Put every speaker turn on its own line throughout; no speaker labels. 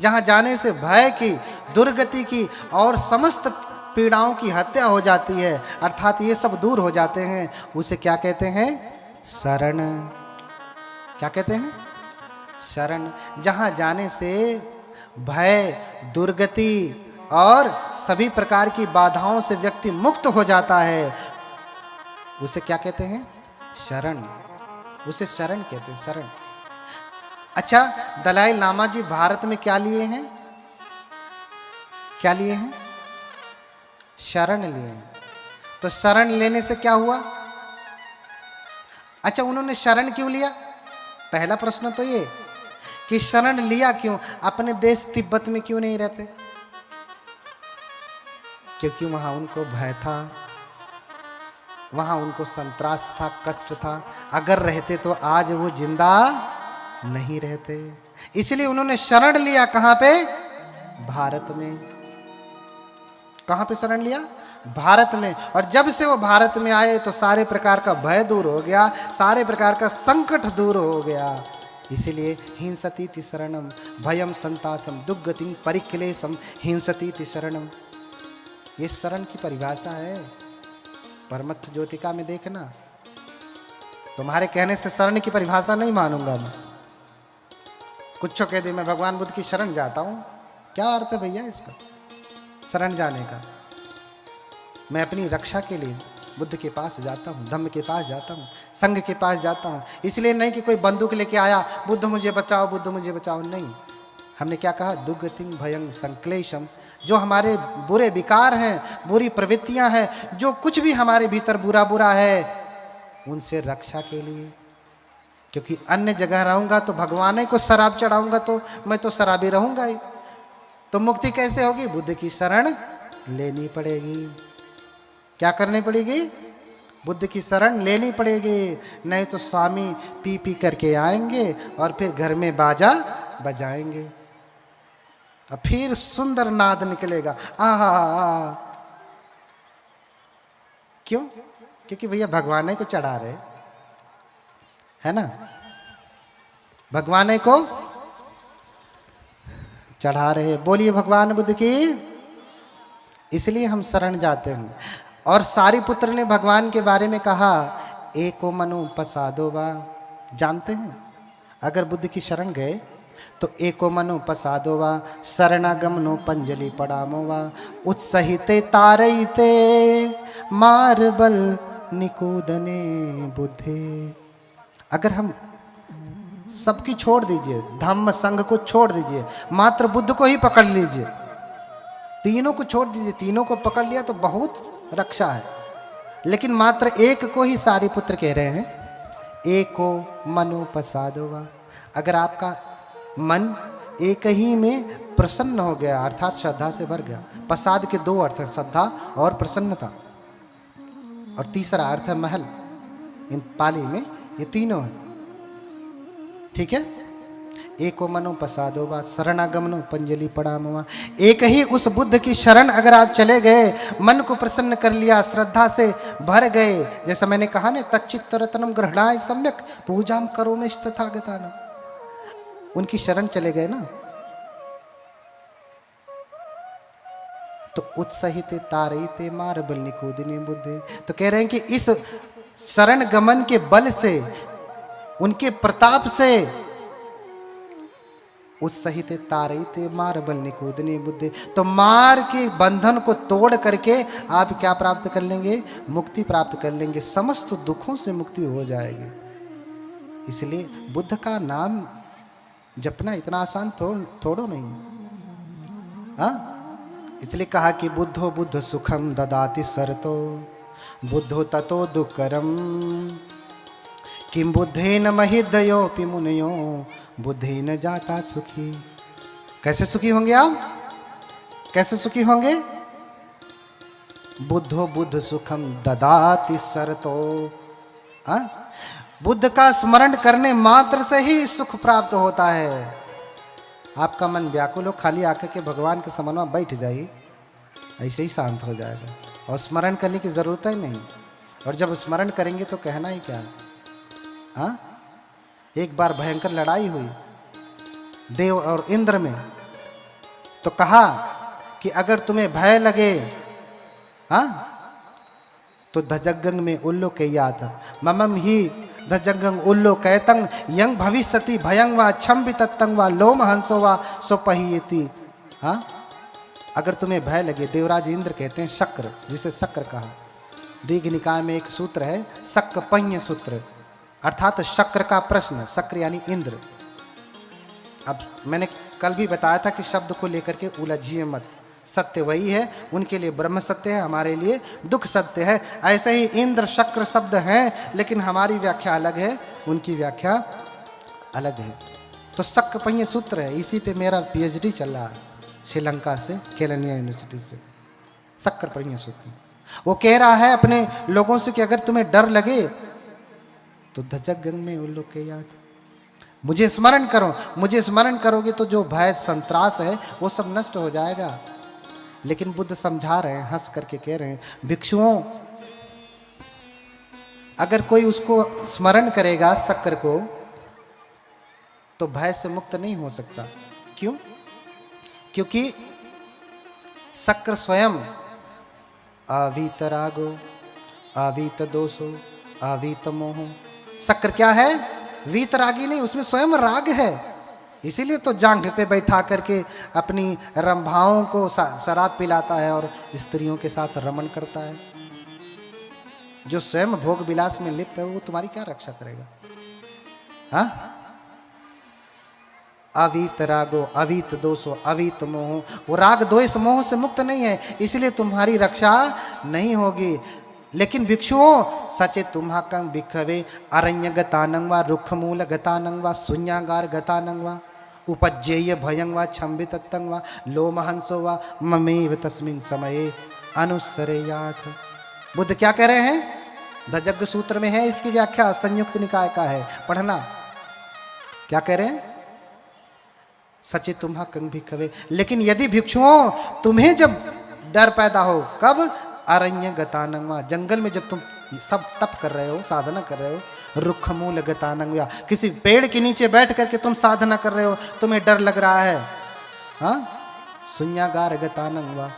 जहां जाने से भय की, दुर्गति की और समस्त पीड़ाओं की हत्या हो जाती है, अर्थात ये सब दूर हो जाते हैं, उसे क्या कहते हैं? शरण। क्या कहते हैं? शरण। जहां जाने से भय, दुर्गति और सभी प्रकार की बाधाओं से व्यक्ति मुक्त हो जाता है, उसे क्या कहते हैं? शरण। उसे शरण कहते हैं, शरण। अच्छा, दलाई लामा जी भारत में क्या लिए हैं? क्या लिए हैं? शरण लिए हैं। तो शरण लेने से क्या हुआ? अच्छा, उन्होंने शरण क्यों लिया? पहला प्रश्न तो ये कि शरण लिया क्यों? अपने देश तिब्बत में क्यों नहीं रहते? क्योंकि वहां उनको भय था, वहां उनको संत्रास था, कष्ट था। अगर रहते तो आज वो जिंदा नहीं रहते। इसलिए उन्होंने शरण लिया। कहां पे? भारत में। कहां पे शरण लिया? भारत में। और जब से वो भारत में आए तो सारे प्रकार का भय दूर हो गया, सारे प्रकार का संकट दूर हो गया। इसीलिए हिंसतीति शरणम भयम संतासम दुर्गतिं परिक्लेशम हिंसतीति शरणम। ये शरण की परिभाषा है। परमत्थ ज्योतिका में देखना। तुम्हारे कहने से शरण की परिभाषा नहीं मानूंगा मैं। कुछ कह दे मैं भगवान बुद्ध की शरण जाता हूं, क्या अर्थ है भैया इसका? शरण जाने का। मैं अपनी रक्षा के लिए बुद्ध के पास जाता हूं, धम्म के पास जाता हूं, संघ के पास जाता हूं। इसलिए नहीं कि कोई बंदूक लेके आया, बुद्ध मुझे बचाओ, बुद्ध मुझे बचाओ। नहीं, हमने क्या कहा? दुर्गतिं भयं संक्लेशम। जो हमारे बुरे विकार हैं, बुरी प्रवृत्तियां हैं, जो कुछ भी हमारे भीतर बुरा बुरा है, उनसे रक्षा के लिए। क्योंकि अन्य जगह रहूंगा तो भगवान को शराब चढ़ाऊंगा तो मैं तो शराबी रहूंगा ही। तो मुक्ति कैसे होगी? बुद्ध की शरण लेनी पड़ेगी। क्या करनी पड़ेगी? बुद्ध की शरण लेनी पड़ेगी। नहीं तो स्वामी पी पी करके आएंगे और फिर घर में बाजा बजाएंगे और फिर सुंदर नाद निकलेगा। आ क्यों? क्योंकि भैया भगवान को चढ़ा रहे, है ना? भगवान को चढ़ा रहे। बोलिए भगवान बुद्ध की। इसलिए हम शरण जाते हैं। और सारिपुत्र ने भगवान के बारे में कहा, एको मनो पसादो वा। जानते हैं, अगर बुद्ध की शरण गए तो एको मनो पसादो वा शरणागमनो पंजलि पड़ामो वा उत्सहिते तारईते मार्बल निकूदने बुद्धे। अगर हम सबकी छोड़ दीजिए, धम्म संघ को छोड़ दीजिए, मात्र बुद्ध को ही पकड़ लीजिए, तीनों को छोड़ दीजिए, तीनों को पकड़ लिया तो बहुत रक्षा है। लेकिन मात्र एक को ही सारिपुत्र कह रहे हैं, एको मनो पसादोवा। अगर आपका मन एक ही में प्रसन्न हो गया, अर्थात श्रद्धा से भर गया। प्रसाद के दो अर्थ हैं, श्रद्धा और प्रसन्नता, और तीसरा अर्थ है महल। इन पाली में ये तीनों है, ठीक है? एको मनो पसादोवा शरणागमनो पंजलि पड़ामवा। एक ही उस बुद्ध की शरण अगर आप चले गए, मन को प्रसन्न कर लिया, श्रद्धा से भर गए, जैसा मैंने कहा ना, तच्चित्त रत्नम ग्रहणाय सम्यक पूजाम करो में तथागताना। उनकी शरण चले गए ना, तो उत्साहिते तारईते मार्बल निकूदिने बुद्धे। तो कह रहे हैं कि इस शरण गमन के बल से, उनके प्रताप से, उत्सहिते तारईते मार्बल निकूदने बुद्धे। तो मार के बंधन को तोड़ करके आप क्या प्राप्त कर लेंगे? मुक्ति प्राप्त कर लेंगे। समस्त दुखों से मुक्ति हो जाएगी। इसलिए बुद्ध का नाम जपना इतना आसान थोड़ो नहीं, हाँ? इसलिए कहा कि बुद्धो बुद्ध सुखम ददाति सरतो बुद्धो ततो दुःखरम किम बुद्धेन महिदयोपि मुनयो बुद्धेन जाता सुखी। कैसे सुखी होंगे आप? कैसे सुखी होंगे? बुद्धो बुद्ध सुखम ददाति सरतो। हाँ? बुद्ध का स्मरण करने मात्र से ही सुख प्राप्त होता है। आपका मन व्याकुल हो, खाली आकर के भगवान के समन में बैठ जाइए, ऐसे ही शांत हो जाएगा। और स्मरण करने की जरूरत ही नहीं। और जब स्मरण करेंगे तो कहना ही क्या? हाँ? एक बार भयंकर लड़ाई हुई देव और इंद्र में, तो कहा कि अगर तुम्हें भय लगे, हाँ, तो धजगंग में उल्लो के याद ममम ही धजगंग उल्लो कैतंग यंग भविष्यति भयंग व छम वितत्तंग व लोम हंसो व सोपहीयति। हाँ, अगर तुम्हें भय लगे, देवराज इंद्र कहते हैं शक्र, जिसे शक्र कहा। दीघ निकाय में एक सूत्र है शक्पञ्य सूत्र, अर्थात शक्र का प्रश्न, शक्र यानी इंद्र। अब मैंने कल भी बताया था कि शब्द को लेकर के उलझिए मत, सत्य वही है, उनके लिए ब्रह्म सत्य है, हमारे लिए दुख सत्य है। ऐसे ही इंद्र शक्र शब्द हैं, लेकिन हमारी व्याख्या अलग है, उनकी व्याख्या अलग है। तो शक्पञ्य सूत्र है, इसी पे मेरा पीएचडी चल रहा है श्रीलंका से, केलनिया यूनिवर्सिटी से, शक्पञ्य सूत्र। वो कह रहा है अपने लोगों से कि अगर तुम्हें डर लगे तो धजगंग में उल्लो के याद, मुझे स्मरण करो, मुझे स्मरण करोगे तो जो भय संत्रास है वो सब नष्ट हो जाएगा। लेकिन बुद्ध समझा रहे हैं, हंस करके कह रहे हैं, भिक्षुओं, अगर कोई उसको स्मरण करेगा शक्र को, तो भय से मुक्त नहीं हो सकता। क्यों? क्योंकि शक्र स्वयं अवीत रागो, अवीत दोषो, अवीत मोहो। शक्र क्या है? वीतरागी नहीं, उसमें स्वयं राग है। इसीलिए तो जांघ पे बैठा करके अपनी रंभाओं को शराब पिलाता है और स्त्रियों के साथ रमण करता है। जो स्वयं भोग विलास में लिप्त है वो तुम्हारी क्या रक्षा करेगा? हाँ, अवीत रागो, अवीत दोषो, अवीत मोह। वो राग द्वेष मोह से मुक्त नहीं है, इसलिए तुम्हारी रक्षा नहीं होगी। लेकिन भिक्षुओं, सचे तुम्हाकं भिक्षवे अरण्य गतानंग वा, रुक्ष मूल गतानंग वा, शून्यागार गतानंग वा, उपज्येय भयंग वा, छम्बितत्तंग वा, लोमहंसो वा, ममेव तस्मिन् समये अनुसरेयाथ। बुद्ध क्या कह रहे हैं? धजग्ग सूत्र में है, इसकी व्याख्या संयुक्त निकाय का है, पढ़ना। क्या कह रहे हैं? सचे तुम्हाकं भिक्षवे, लेकिन यदि भिक्षुओं तुम्हें जब डर पैदा हो, कब? अरण्य गतानंगवा, जंगल में जब तुम सब तप कर रहे हो, साधना कर रहे हो, रुक्ष मूल गतानंगवा, किसी पेड़ के नीचे बैठ करके तुम साधना कर रहे हो, तुम्हें डर लग रहा है, हाँ, शून्यागार गतानंगवा,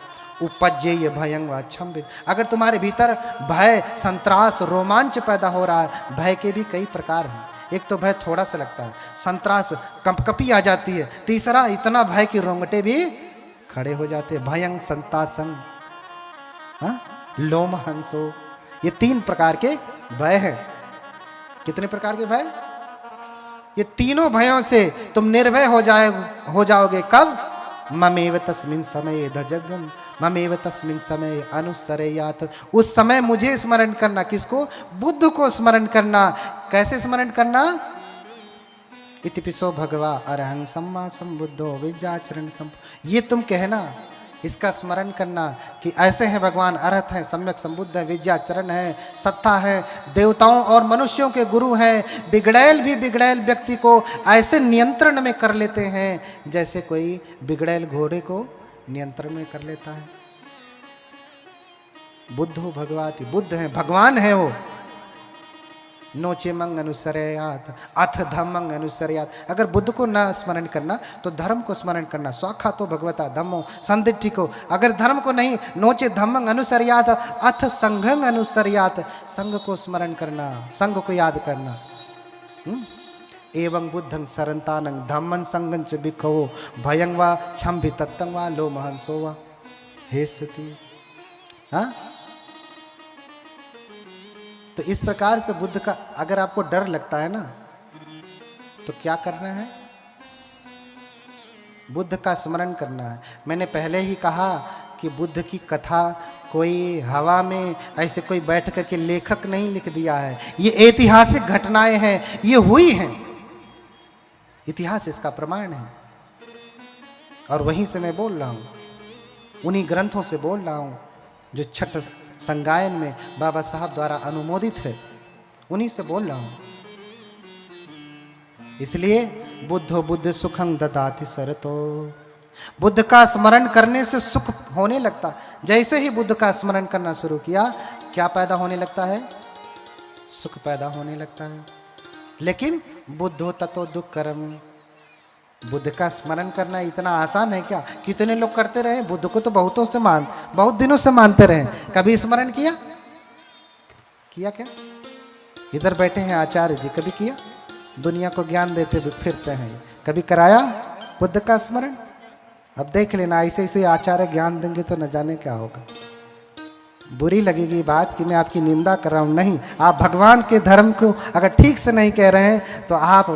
उपज्येय भयंगवा छम्बित। अगर तुम्हारे भीतर भय, संत्रास, रोमांच पैदा हो रहा है, भय के भी कई प्रकार हैं। एक तो भय थोड़ा सा लगता है, संत्रास कंपकपी आ जाती है, तीसरा इतना भय कि रोंगटे भी खड़े हो जाते हैं, भयंग संतासंग, हाँ, लोम हंसो। ये 3 प्रकार के भय हैं। कितने प्रकार के भय? ये तीनों भयों से तुम निर्भय हो जाओगे। कब? ममेव तस्मिन् समये धजगं, ममेव तस्मिन् समये अनुसरेयाथ। उस समय मुझे स्मरण करना। किसको? बुद्ध को स्मरण करना। कैसे स्मरण करना? इतिपिसो भगवा अरहं सम्मा संबुद्धो विद्याचरण संप। ये तुम कहना, इसका स्मरण करना कि ऐसे हैं भगवान, अरहत हैं, सम्यक संबुद्ध है, विद्याचरण है, सत्ता है, देवताओं और मनुष्यों के गुरु हैं। बिगड़ैल भी बिगड़ैल व्यक्ति को ऐसे नियंत्रण में कर लेते हैं जैसे कोई बिगड़ैल घोड़े को नियंत्रण में कर लेता है। बुद्धो भगवाति, बुद्ध है, भगवान है वो। नोचेमंग अनुसरयात अथ धम्मंग अनुसरयात। अगर बुद्ध को न स्मरण करना तो धर्म को स्मरण करना। स्वाखा तो भगवता धम्मो संदिष्टि को। अगर धर्म को नहीं, नोचे धम्मंग अनुसरयात अथ संघंग अनुसरयात, संघ को स्मरण करना, संघ को याद करना। एवं बुद्धं सरंतानं धम्मं संगं च भिक्खो भयं वा छम्भि तत्तं वा लोमहंसो वा हे सती। हाँ, तो इस प्रकार से बुद्ध का, अगर आपको डर लगता है ना तो क्या करना है? बुद्ध का स्मरण करना है। मैंने पहले ही कहा कि बुद्ध की कथा कोई हवा में ऐसे कोई बैठ करके लेखक नहीं लिख दिया है। ये ऐतिहासिक घटनाएं हैं, ये हुई हैं, इतिहास इसका प्रमाण है। और वहीं से मैं बोल रहा हूं, उन्हीं ग्रंथों से बोल रहा हूं जो छठ संगायन में बाबा साहब द्वारा अनुमोदित है, उन्हीं से बोल रहा हूं। इसलिए बुद्धो बुद्ध सुखं ददाति सरतो, बुद्ध का स्मरण करने से सुख होने लगता। जैसे ही बुद्ध का स्मरण करना शुरू किया, क्या पैदा होने लगता है? सुख पैदा होने लगता है। लेकिन बुद्धो ततो दुःखकरम, बुद्ध का स्मरण करना इतना आसान है क्या? कितने लोग करते रहे, बुद्ध को तो बहुत दिनों से मानते रहे, कभी स्मरण किया? किया क्या? इधर बैठे हैं आचार्य जी, कभी किया? दुनिया को ज्ञान देते फिरते हैं, कभी कराया बुद्ध का स्मरण? अब देख लेना, ऐसे ऐसे आचार्य ज्ञान देंगे तो न जाने क्या होगा। बुरी लगेगी बात कि मैं आपकी निंदा कर रहा हूं, नहीं, आप भगवान के धर्म को अगर ठीक से नहीं कह रहे हैं तो आप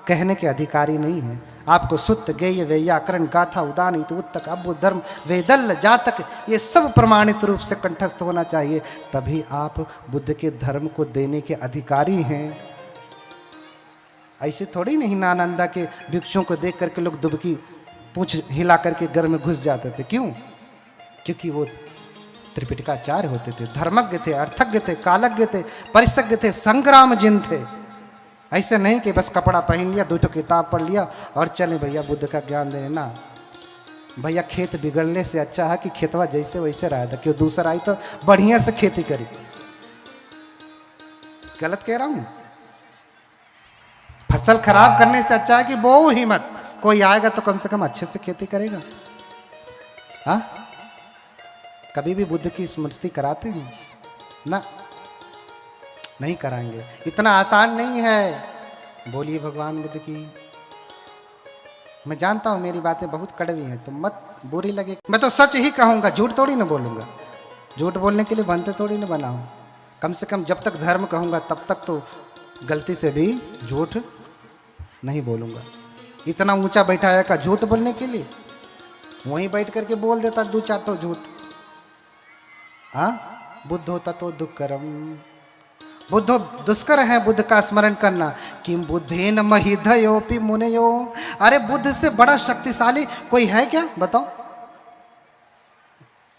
कहने के अधिकारी नहीं हैं। आपको सुत्त गेय व्याकरण गाथा उदान उत्तक अबुद्ध धर्म वेदल जातक ये सब प्रमाणित रूप से कंठस्थ होना चाहिए, तभी आप बुद्ध के धर्म को देने के अधिकारी हैं। ऐसे थोड़ी नहीं नालंदा के भिक्षुओं को देख करके लोग दुबकी पूंछ हिला करके घर में घुस जाते थे। क्यों? क्योंकि वो त्रिपिटकाचार्य होते थे, धर्मज्ञ थे, अर्थज्ञ थे, कालज्ञ थे, परिसज्ञ थे, संग्राम जिन थे। ऐसे नहीं कि बस कपड़ा पहन लिया, 2 किताब पढ़ लिया और चले भैया बुद्ध का ज्ञान देने ना। भैया खेत बिगड़ने से अच्छा है कि खेतवा जैसे वैसे रहा था, क्यों दूसरा आई तो बढ़िया से खेती करी। गलत कह रहा हूं? फसल खराब करने से अच्छा है कि बो ही मत, कोई आएगा तो कम से कम अच्छे से खेती करेगा। हाँ, कभी भी बुद्ध की स्मृति कराते हैं ना? नहीं कराएंगे, इतना आसान नहीं है। बोलिए भगवान बुद्ध की। मैं जानता हूं मेरी बातें बहुत कड़वी हैं, तो मत बुरी लगे। मैं तो सच ही कहूंगा, झूठ थोड़ी ना बोलूंगा। झूठ बोलने के लिए बनते थोड़ी ना बना हूं। कम से कम जब तक धर्म कहूंगा तब तक तो गलती से भी झूठ नहीं बोलूंगा। इतना ऊंचा बैठाया का झूठ बोलने के लिए, वहीं बैठ करके बोल देता 2-4 तो झूठ। हाँ, बुद्ध होता तो दुष्करम, बुद्ध दुष्कर है बुद्ध का स्मरण करना। किम बुद्धेन महिधयोपि मुनयो, अरे बुद्ध से बड़ा शक्तिशाली कोई है क्या? बताओ।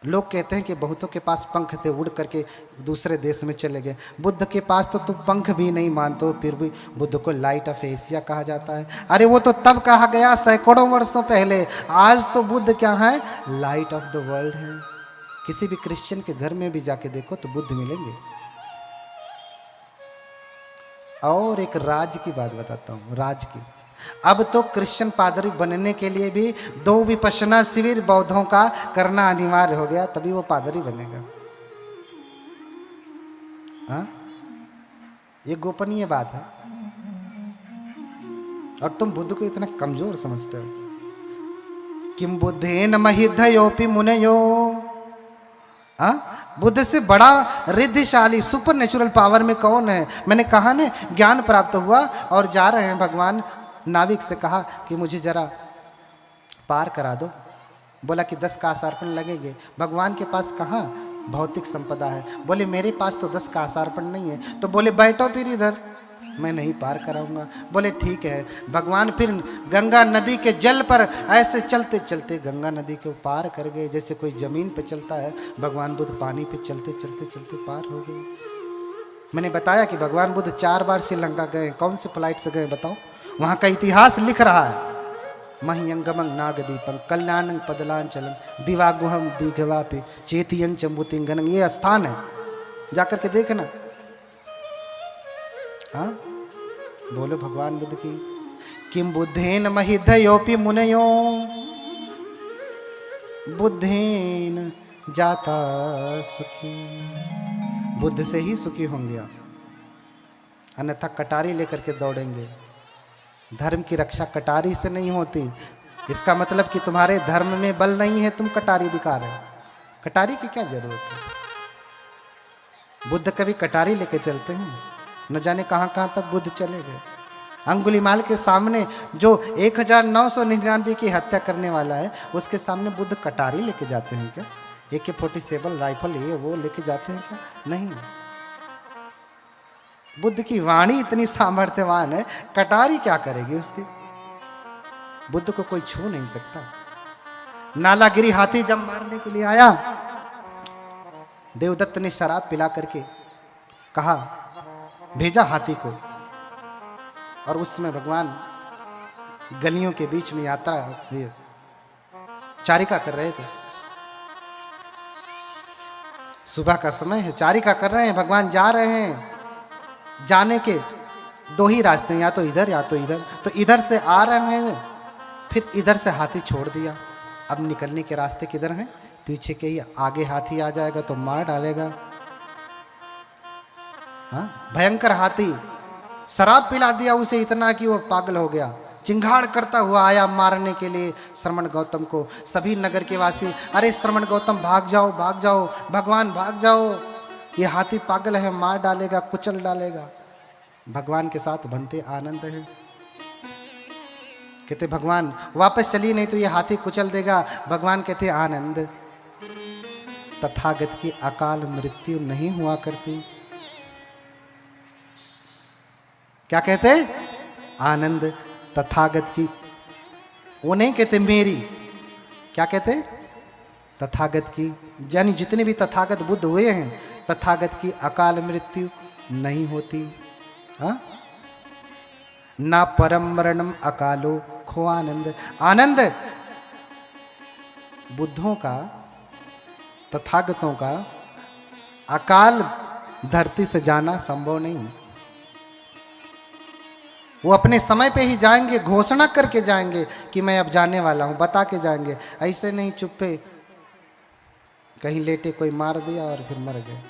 लोग कहते हैं कि बहुतों के पास पंख थे, उड़ करके दूसरे देश में चले गए। बुद्ध के पास तो तुम पंख भी नहीं मानते हो, फिर भी बुद्ध को लाइट ऑफ एशिया कहा जाता है। अरे वो तो तब कहा गया सैकड़ों वर्षों पहले, आज तो बुद्ध क्या है? लाइट ऑफ द वर्ल्ड है। किसी भी क्रिश्चियन के घर में भी जाके देखो तो बुद्ध मिलेंगे। और एक राज की बात बताता हूं, राज की। अब तो क्रिश्चियन पादरी बनने के लिए भी 2 विपश्यना शिविर बौद्धों का करना अनिवार्य हो गया, तभी वो पादरी बनेगा। हाँ, ये गोपनीय बात है। और तुम बुद्ध को इतना कमजोर समझते हो। किम बुद्धेन महिधयोपि मुनयो, हाँ, बुद्ध से बड़ा रिद्धिशाली सुपर नेचुरल पावर में कौन है? मैंने कहा ने ज्ञान प्राप्त हुआ और जा रहे हैं, भगवान नाविक से कहा कि मुझे जरा पार करा दो। बोला कि 10 कासार्पण लगेंगे। भगवान के पास कहाँ भौतिक संपदा है? बोले मेरे पास तो 10 कासार्पण नहीं है। तो बोले बैठो फिर इधर, मैं नहीं पार कराऊंगा। बोले ठीक है। भगवान फिर गंगा नदी के जल पर ऐसे चलते चलते गंगा नदी को पार कर गए, जैसे कोई जमीन पे चलता है। भगवान बुद्ध पानी पे चलते चलते चलते पार हो गए। मैंने बताया कि भगवान बुद्ध 4 बार श्रीलंका गए। कौन से फ्लाइट से गए बताओ? वहां का इतिहास लिख रहा है। महियंगमं नागदीपं कल्याणं पदलांचलम दिवागुहम दीघवापि चेतियं चंबुतिंगनं, ये स्थान है, जाकर के देखना। हाँ, बोलो भगवान बुद्ध की। किम बुद्धेन महिधयोपि मुनयो, बुद्धेन जाता सुखी, बुद्ध से ही सुखी होंगे, अन्यथा कटारी लेकर के दौड़ेंगे। धर्म की रक्षा कटारी से नहीं होती। इसका मतलब कि तुम्हारे धर्म में बल नहीं है, तुम कटारी दिखा रहे हो। कटारी की क्या जरूरत है? बुद्ध कभी कटारी लेके चलते हैं? न जाने कहां कहां तक बुद्ध चले गए। अंगुलीमाल के सामने जो 1999 की हत्या करने वाला है, उसके सामने बुद्ध कटारी लेके जाते हैं क्या? AK-47 राइफल ये वो लेके जाते हैं क्या? नहीं। बुद्ध की वाणी इतनी सामर्थ्यवान है, कटारी क्या करेगी उसकी? बुद्ध को कोई छू नहीं सकता। नालागिरी हाथी जब मारने के लिए आया, देवदत्त ने शराब पिला करके कहा, भेजा हाथी को। और उस समय भगवान गलियों के बीच में यात्रा चारिका कर रहे थे। सुबह का समय है, चारिका कर रहे हैं, भगवान जा रहे हैं। जाने के 2 ही रास्ते हैं, या तो इधर या तो इधर। तो इधर से आ रहे हैं फिर इधर से हाथी छोड़ दिया। अब निकलने के रास्ते किधर हैं? पीछे के ही। आगे हाथी आ जाएगा तो मार डालेगा। हाँ, भयंकर हाथी। शराब पिला दिया उसे इतना कि वो पागल हो गया। चिंगाड़ करता हुआ आया मारने के लिए श्रमण गौतम को। सभी नगर के वासी, अरे श्रमण गौतम भाग जाओ, भाग जाओ, भगवान भाग जाओ, ये हाथी पागल है, मार डालेगा, कुचल डालेगा। भगवान के साथ बनते आनंद है। कहते भगवान वापस चलिए, नहीं तो ये हाथी कुचल देगा। भगवान कहते आनंद, तथागत की अकाल मृत्यु नहीं हुआ करती। क्या कहते? आनंद, तथागत की, वो नहीं कहते मेरी, क्या कहते? तथागत की, यानी जितने भी तथागत बुद्ध हुए हैं, तथागत की अकाल मृत्यु नहीं होती। हाँ, ना परम मरणम अकालो खो आनंद। आनंद बुद्धों का, तथागतों का अकाल धरती से जाना संभव नहीं। वो अपने समय पे ही जाएंगे, घोषणा करके जाएंगे कि मैं अब जाने वाला हूं, बता के जाएंगे। ऐसे नहीं चुप्पे कहीं लेटे कोई मार दिया और फिर मर गए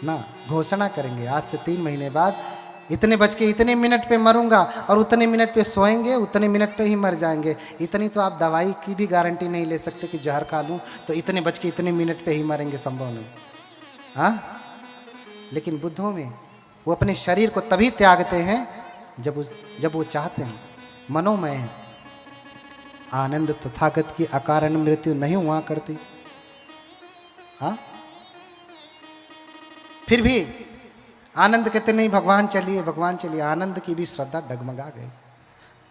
ना, घोषणा करेंगे आज से 3 महीने बाद इतने बज के इतने मिनट पे मरूंगा और उतने मिनट पे सोएंगे, उतने मिनट पे ही मर जाएंगे। इतनी तो आप दवाई की भी गारंटी नहीं ले सकते कि जहर खा लूं तो इतने बज के इतने मिनट पे ही मरेंगे, संभव नहीं। हाँ, लेकिन बुद्धों में वो अपने शरीर को तभी त्यागते हैं जब वो चाहते हैं, मनोमय है। आनंद, तथागत की अकारण मृत्यु नहीं हुआ करती। हाँ, फिर भी आनंद कहते नहीं भगवान चलिए, भगवान चलिए। आनंद की भी श्रद्धा डगमगा गई,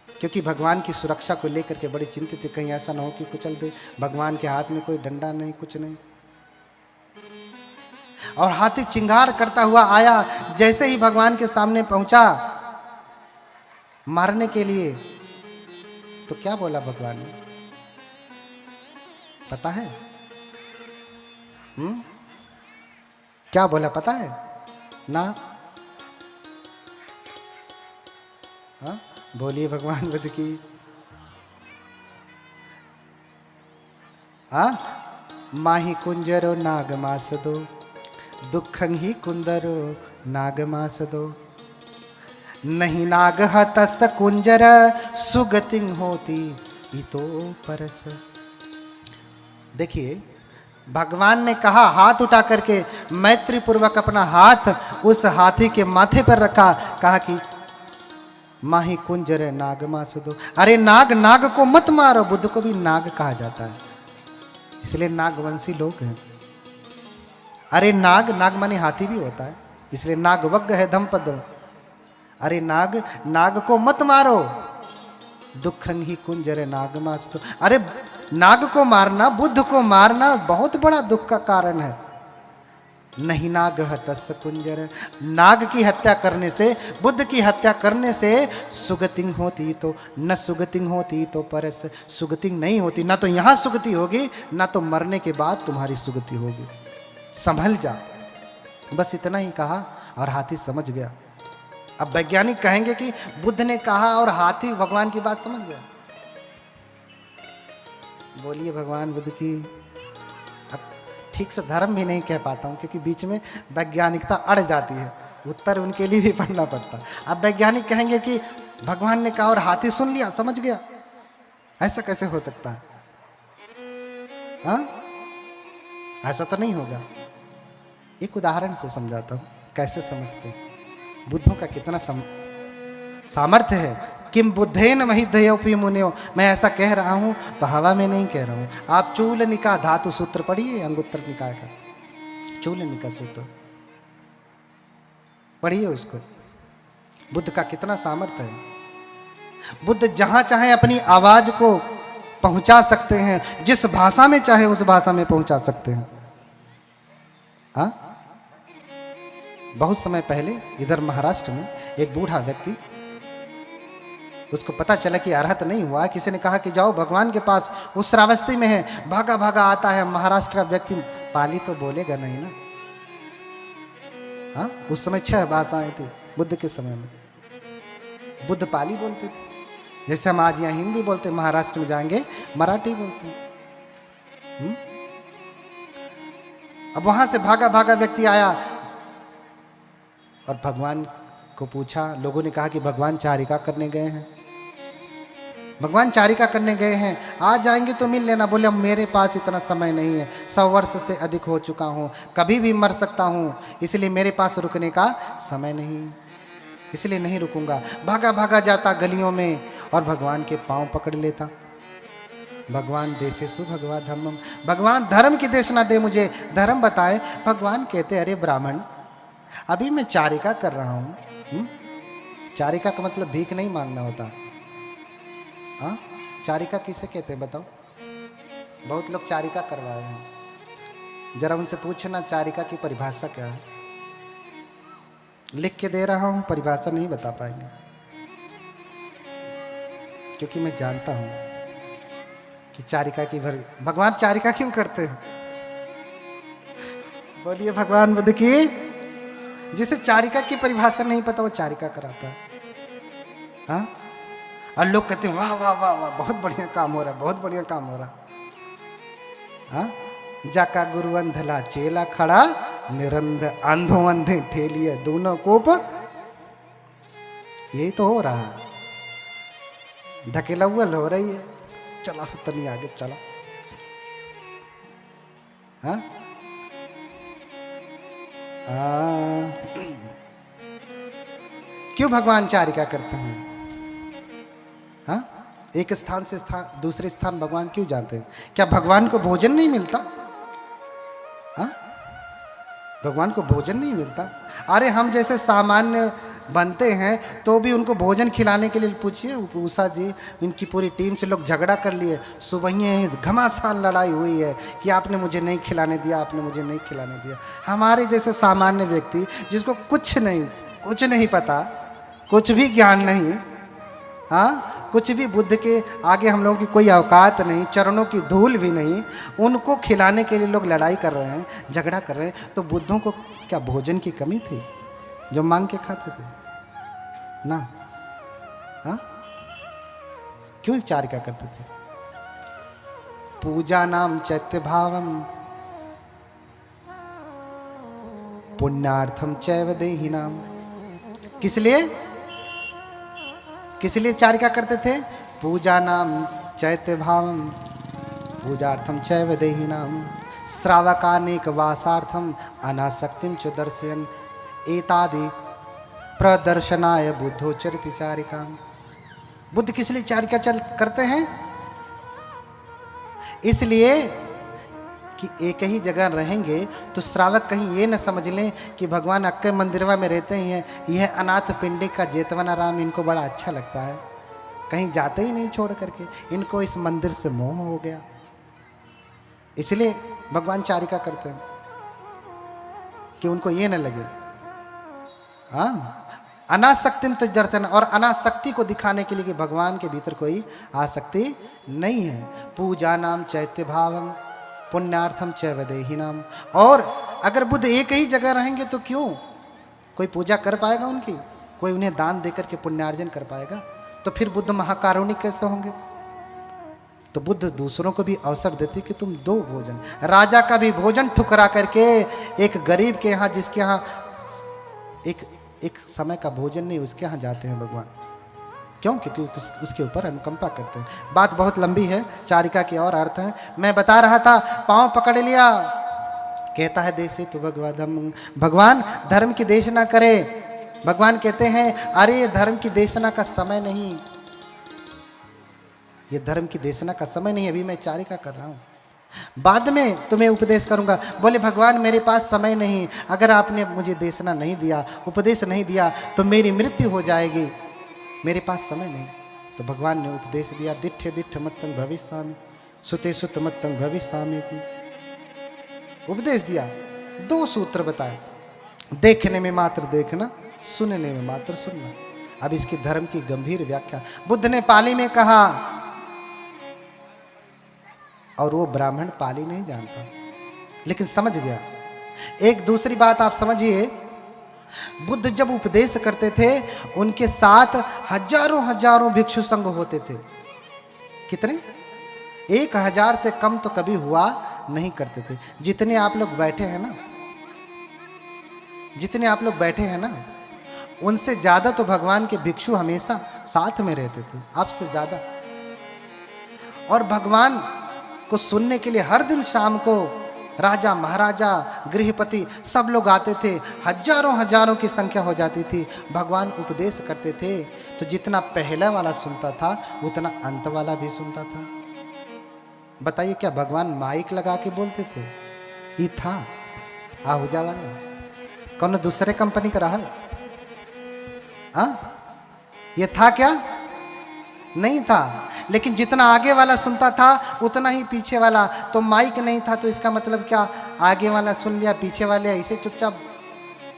क्योंकि भगवान की सुरक्षा को लेकर के बड़ी चिंतित थी, कहीं ऐसा ना हो कि कुचल दे। भगवान के हाथ में कोई डंडा नहीं, कुछ नहीं। और हाथी चिंगार करता हुआ आया। जैसे ही भगवान के सामने पहुंचा मारने के लिए, तो क्या बोला भगवान ने पता है? क्या बोला पता है ना? हाँ, बोलिए भगवान बुद्ध की। हाँ, माही कुंजरो नागमास दो, दुखं ही कुंदरो नागमास दो। नहीं नाग हतस कुंजर सुगतिं होती इतो परस। देखिए, भगवान ने कहा, हाथ उठा करके मैत्री पूर्वक अपना हाथ उस हाथी के माथे पर रखा, कहा कि माही कुंजर नागमास दो। अरे नाग, नाग को मत मारो। बुद्ध को भी नाग कहा जाता है, इसलिए नागवंशी लोग हैं। अरे नाग, नाग माने हाथी भी होता है, इसलिए नागवग्ग है धम्पद। अरे नाग, नाग को मत मारो। दुखं ही कुंजर नागमास दो। अरे नाग को मारना, बुद्ध को मारना बहुत बड़ा दुख का कारण है। नहीं नाग हतस कुंजर, नाग की हत्या करने से, बुद्ध की हत्या करने से सुगतिं होती तो न सुगतिं होती तो परस। सुगति नहीं होती, ना तो यहां सुगति होगी, ना तो मरने के बाद तुम्हारी सुगति होगी। संभल जा। बस इतना ही कहा और हाथी समझ गया। अब वैज्ञानिक कहेंगे कि बुद्ध ने कहा और हाथी भगवान की बात समझ गया। बोलिए भगवान बुद्ध की। अब ठीक से धर्म भी नहीं कह पाता हूं, क्योंकि बीच में वैज्ञानिकता अड़ जाती है, उत्तर उनके लिए भी पढ़ना पड़ता। अब वैज्ञानिक कहेंगे कि भगवान ने कहा और हाथी सुन लिया, समझ गया। ऐसा कैसे हो सकता है? हाँ, ऐसा तो नहीं होगा। एक उदाहरण से समझाता हूं, कैसे समझते हैं। बुद्धों का कितना सामर्थ्य है। किम बुद्धेन महिधयोपि मुनियो। मैं ऐसा कह रहा हूं तो हवा में नहीं कह रहा हूं। आप चूलनिका धातु सूत्र पढ़िए, अंगुत्तर निकाय का चूलनिका सूत्र पढ़िए उसको। बुद्ध का कितना सामर्थ्य है। बुद्ध जहां चाहे अपनी आवाज को पहुंचा सकते हैं, जिस भाषा में चाहे उस भाषा में पहुंचा सकते हैं। हाँ, बहुत समय पहले इधर महाराष्ट्र में एक बूढ़ा व्यक्ति, उसको पता चला कि अरहत नहीं हुआ। किसी ने कहा कि जाओ भगवान के पास, उस श्रावस्ती में है। भागा भागा आता है। महाराष्ट्र का व्यक्ति पाली तो बोलेगा नहीं ना। हाँ, उस समय 6 भाषाएं थी बुद्ध के समय में। बुद्ध पाली बोलते थे। जैसे हम आज यहाँ हिंदी बोलते, महाराष्ट्र में जाएंगे मराठी बोलते हैं। अब वहां से भागा भागा व्यक्ति आया और भगवान को पूछा। लोगों ने कहा कि भगवान चारिका करने गए हैं, भगवान चारिका करने गए हैं, आज जाएंगे तो मिल लेना। बोले अब मेरे पास इतना समय नहीं है, 100 वर्ष से अधिक हो चुका हूँ, कभी भी मर सकता हूँ, इसलिए मेरे पास रुकने का समय नहीं, इसलिए नहीं रुकूंगा। भागा भागा जाता गलियों में और भगवान के पांव पकड़ लेता। भगवान देशेषु भगवा धर्मम, भगवान धर्म की देशना दे, मुझे धर्म बताए। भगवान कहते अरे ब्राह्मण, अभी मैं चारिका कर रहा हूँ। चारिका का मतलब भीख नहीं मांगना होता। हाँ, चारिका किसे कहते हैं बताओ? बहुत लोग चारिका करवा रहे हैं, जरा उनसे पूछना चारिका की परिभाषा क्या है। लिख के दे रहा हूं, परिभाषा नहीं बता पाएंगे, क्योंकि मैं जानता हूं कि चारिका की भगवान चारिका क्यों करते हैं। बोलिए भगवान बुद्ध की। जिसे चारिका की परिभाषा नहीं पता वो चारिका कराता है। हाँ, और लोग कहते हैं वाह वाह वाह वाह, बहुत बढ़िया काम हो रहा है, बहुत बढ़िया काम हो रहा। हाँ, जाका गुरु अंधला चेला खड़ा, निरंध अंधो अंधे ठेलिए दोनों कोप। यही तो हो रहा है, ढकेला हुआ हो रही है। चला तनी आगे चला। हाँ, क्यों भगवान चारिका करते हैं? हाँ, एक स्थान से दूसरे स्थान भगवान क्यों जाते हैं? क्या भगवान को भोजन नहीं मिलता? हाँ, भगवान को भोजन नहीं मिलता? अरे हम जैसे सामान्य बनते हैं तो भी उनको भोजन खिलाने के लिए पूछिए उषा जी, इनकी पूरी टीम से लोग झगड़ा कर लिए। सुबह ही घमासान लड़ाई हुई है कि आपने मुझे नहीं खिलाने दिया, आपने मुझे नहीं खिलाने दिया। हमारे जैसे सामान्य व्यक्ति जिसको कुछ नहीं पता, कुछ भी ज्ञान नहीं, हाँ, कुछ भी बुद्ध के आगे हम लोगों की कोई औकात नहीं, चरणों की धूल भी नहीं, उनको खिलाने के लिए लोग लड़ाई कर रहे हैं, झगड़ा कर रहे हैं। तो बुद्धों को क्या भोजन की कमी थी जो मांग के खाते थे ना? हाँ, क्यों चारिका करते थे? पूजा नाम चैत्य भावम पुण्यार्थम चैव देहि नाम। किस लिए चारिका करते थे? पूजा नाम चैत्य भावम पूजार्थम चैव देहि नाम श्रावकानेक वासार्थम अनासक्तिम च दर्शयन एतादि प्रदर्शनाय बुद्धोचरित चारिका। बुद्ध किस लिए चारिका करते हैं? इसलिए कि एक ही जगह रहेंगे तो श्रावक कहीं ये न समझ लें कि भगवान अक्के मंदिरवा में रहते ही हैं, यह अनाथ पिंडी का जेतवना राम इनको बड़ा अच्छा लगता है, कहीं जाते ही नहीं छोड़ करके, इनको इस मंदिर से मोह हो गया। इसलिए भगवान चारिका करते हैं कि उनको ये न लगे। हाँ, अनासक्तिम तो दर्शन, और अनासक्ति को दिखाने के लिए कि भगवान के भीतर कोई आसक्ति नहीं है। पूजा नाम चैत्य भावम पुण्यार्थम चैव देहि नाम। और अगर बुद्ध एक ही जगह रहेंगे तो क्यों कोई पूजा कर पाएगा उनकी? कोई उन्हें दान देकर के पुण्यार्जन कर पाएगा? तो फिर बुद्ध महाकारुणिक कैसे होंगे? तो बुद्ध दूसरों को भी अवसर देते कि तुम दो भोजन। राजा का भी भोजन ठुकरा करके एक गरीब के यहाँ, जिसके यहाँ एक समय का भोजन नहीं, उसके यहाँ जाते हैं भगवान। क्यों? क्योंकि उसके ऊपर अनुकंपा करते हैं। बात बहुत लंबी है, चारिका के और अर्थ है, मैं बता रहा था। पांव पकड़ लिया, कहता है देशे तो भगवा धर्म, भगवान धर्म की देशना करे। भगवान कहते हैं अरे धर्म की देशना का समय नहीं, ये धर्म की देशना का समय नहीं, अभी मैं चारिका कर रहा हूं, बाद में तुम्हें उपदेश करूंगा। बोले भगवान मेरे पास समय नहीं, अगर आपने मुझे देशना नहीं दिया, उपदेश नहीं दिया तो मेरी मृत्यु हो जाएगी, मेरे पास समय नहीं। तो भगवान ने उपदेश दिया, दिठ्ठे दिठ्ठ मत्तं भविष्यामि सुते सुत मत्तं भविष्यामि थी। उपदेश दिया, 2 सूत्र बताए, देखने में मात्र देखना, सुनने में मात्र सुनना। अब इसकी धर्म की गंभीर व्याख्या बुद्ध ने पाली में कहा, और वो ब्राह्मण पाली नहीं जानता लेकिन समझ गया। एक दूसरी बात आप समझिए, बुद्ध जब उपदेश करते थे उनके साथ हजारों हजारों भिक्षु संघ होते थे। कितने? 1000 से कम तो कभी हुआ नहीं करते थे। जितने आप लोग बैठे हैं ना, जितने आप लोग बैठे हैं ना, उनसे ज्यादा तो भगवान के भिक्षु हमेशा साथ में रहते थे, आपसे ज्यादा। और भगवान को सुनने के लिए हर दिन शाम को राजा महाराजा गृहपति सब लोग आते थे, हजारों हजारों की संख्या हो जाती थी। भगवान उपदेश करते थे तो जितना पहला वाला सुनता था उतना अंत वाला भी सुनता था। बताइए, क्या भगवान माइक लगा के बोलते थे? ये था आहूजा वाला, कौन दूसरे कंपनी का रहा? ये था क्या? नहीं था। लेकिन जितना आगे वाला सुनता था उतना ही पीछे वाला। तो माइक नहीं था तो इसका मतलब क्या? आगे वाला सुन लिया, पीछे वाले ऐसे चुपचाप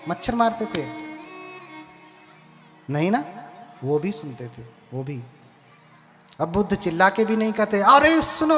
मच्छर मारते थे? नहीं ना, वो भी सुनते थे, वो भी। अब बुद्ध चिल्ला के भी नहीं कहते अरे सुनो